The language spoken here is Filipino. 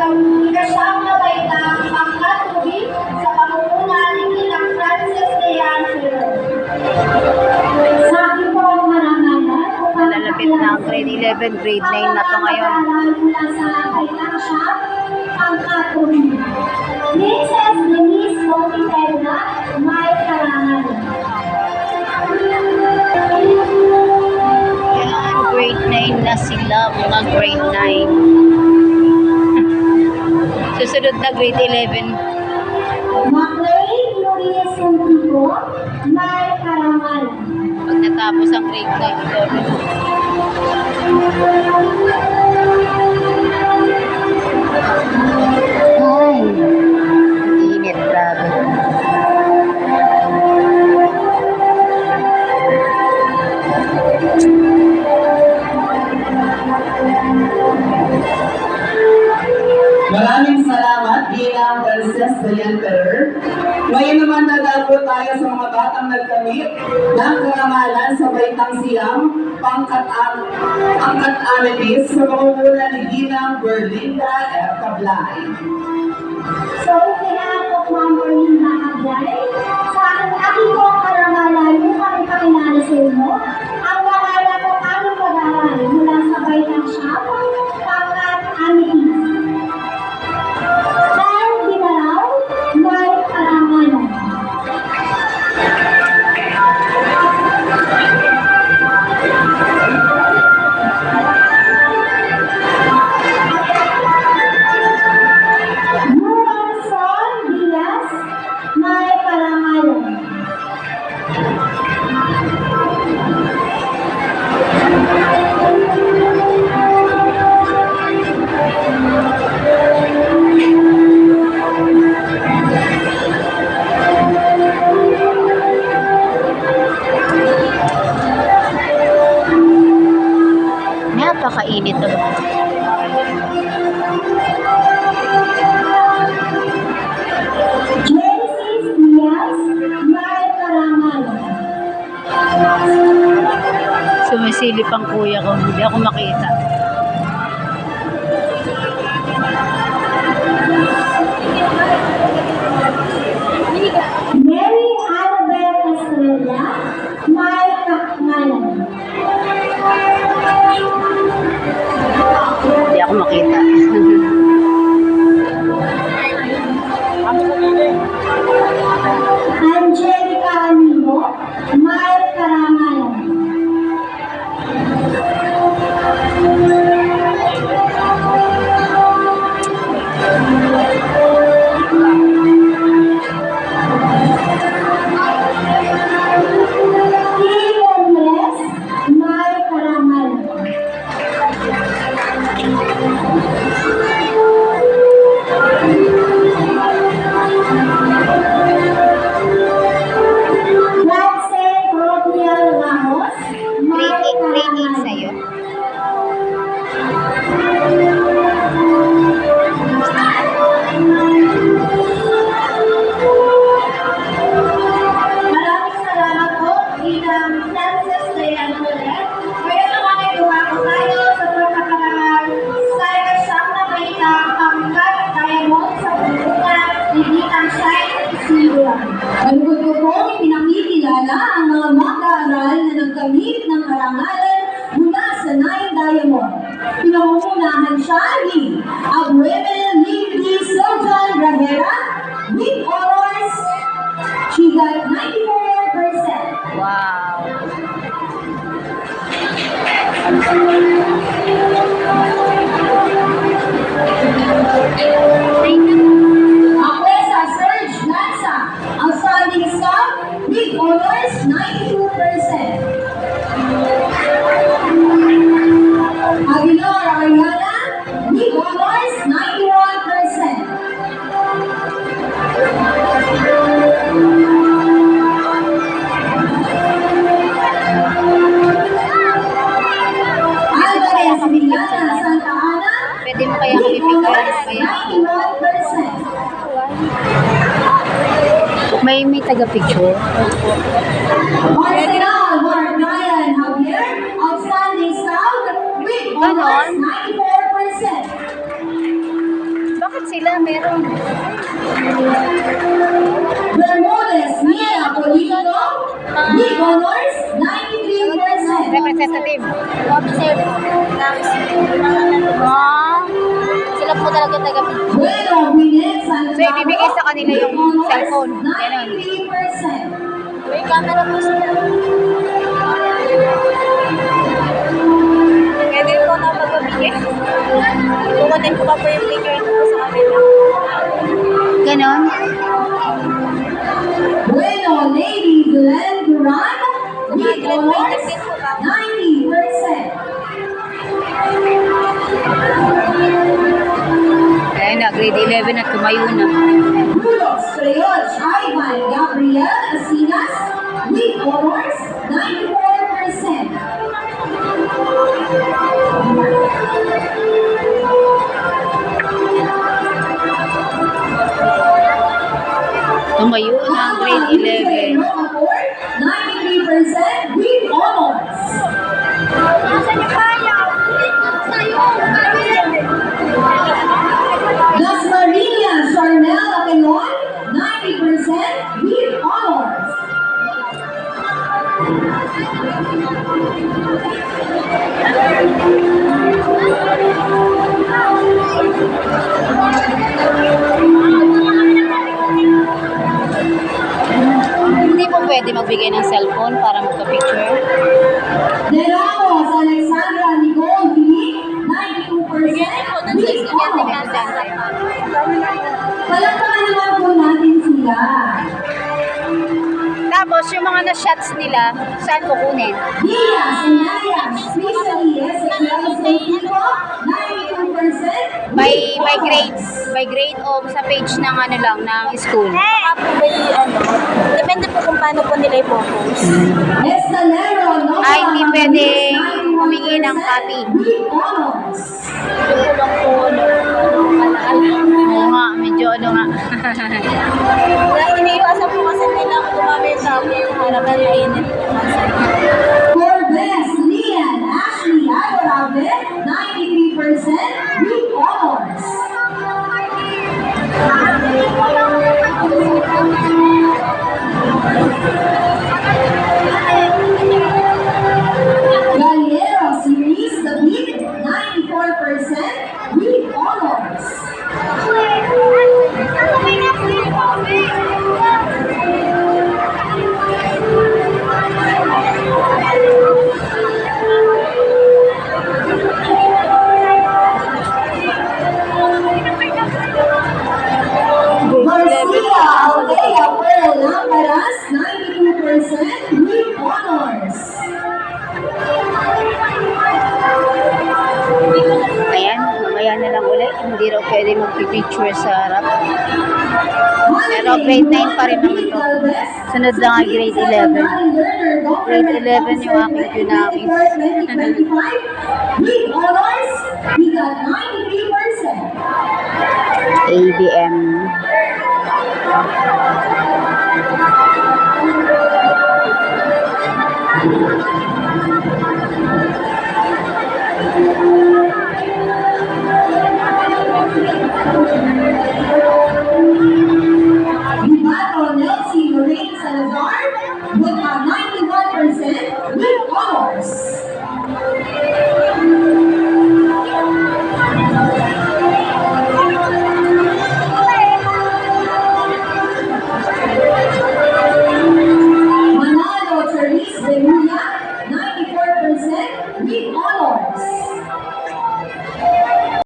ikasyam na baitang pangkatubig sa pangunguna ni Ginang Frances de Angelo. Sa akin po ang marangalan. Lalapit na ang grade 11, grade 9 na to ngayon. Mula sa baitang siya, pangkatubig. Princess Denise Montiterna, may karangan. Yan, grade 9 na sila, mga grade 9. Susunod na grade 11. Maclay Luis Santiago, may karangan. Pag natapos ang grade 9, ito rin. Ay, init, grabe. Maraming salamat, Ginang Frances de Emperor. Ngayon naman nadako tayo sa mga batang nagkamit ng karangalan sa baitang siyam, pangkat ametis sa pangunguna ni Ginang Berlinda F. Cablay. So, kinakot Ma'am Berlinda Cablay, sa aking po ang karangalan mo kami pakilala sa inyo, ang pangalan ng aming pag-aaral mula sa baitang siya, pangkat ametis. Ang ginaraw, may karangalan. Nuanson Diaz, may karangalan. Napakainit to. Genesis Diaz, may karangalan. Sumisilip ang kuya ko, hindi ako makita. Mary Annabel Estrella, may karangalan. Hindi ako makita. Angelica Animo, may karangalan. Kilomes, may karangalan. Frances Rodniel Ramos, may Grade 8 karangalan. sa'yo. Maraming salamat po, Ginang Frances de Angelo. Kaya naman ay dumako tayo sa pagkakarangal sa ikasyam na baitang pangkat Diamond sa pagkuka ni Ginang Shine Silva. Malugod ko pong ipinakikilala ang mga mag-aaral na nagkamit ng karangalan mula sa Nine Diamond. Pinangungunahan siya ni Abuel Lily Sultan Rivera with honors. She got 94%. Wow. Akwesa Serge Lanza, outstanding staff with honors 92%. Aguilar Ariana with honors 91%. Alvarez Villana Santa Ana Pwede mo kaya kami picture kaya? 91%. May taga-picture. Arsenal Mark Ryan Javier, outstanding staff with Ganon? honors 94%. Dapat sila meron. Bermudez Mia Polino, with honors, 93%. Representative. Ah, sila po talaga taga Bueno, Gwyneth Santiago, So, ibibigay sa kanila yung with honors, cellphone. Ganon. 93%. may camera po sila. Pwede po na pagbabigay. Kukunin ko pa po yung picture ko sa kanila. Ganon. Bueno, Lady Glenn Duran, with honors, 90%. Ayun na, grade 11 at tumayo na. Rulos Treyoch Ivan Gabriel Asinas, with honors, 94%. Tumayo na ang grade 11. 93% with honors. Las Maria Charnel Aquilon, 90% with honors. Hindi po pwede magbigay ng cellphone para magpa-picture. De Ramos Alexandra Nicole B, 92% with honors. Palakpakan naman po natin sila. Tapos, yung mga na-shots nila, saan kukunin? Diaz and Arias, especially Ezekiel Santiago, 92% By grades. By grade o sa page ng ano lang, ng school. Depende po kung paano po nila i-post. Estalero, no? Ay, hindi pwedeng humingi ng copy. With honors. Kulang po, Oo nga, medyo ano nga. iniiwasan po kasi nila kung dumami yung tao sa harapan na init po kasi. Corbes, Lian, Ashley, Adorabe, 93% with honors. Galero, Series, David, 94% with honors. Garcia, Althea, Pearl, Lambaras, 92% with honors. Ayan, mamaya na lang ulit. Hindi raw pwede magpipicture sa harap. Pero grade 9 pa rin naman to. Sunod lang ay grade 11. Grade 11 yung aking Junaki. With honors, he got 93%. ABM. Dibato Nelsie Lorraine Salazar with a 91% with honors. Manalo Therese Benuya, 94% with honors.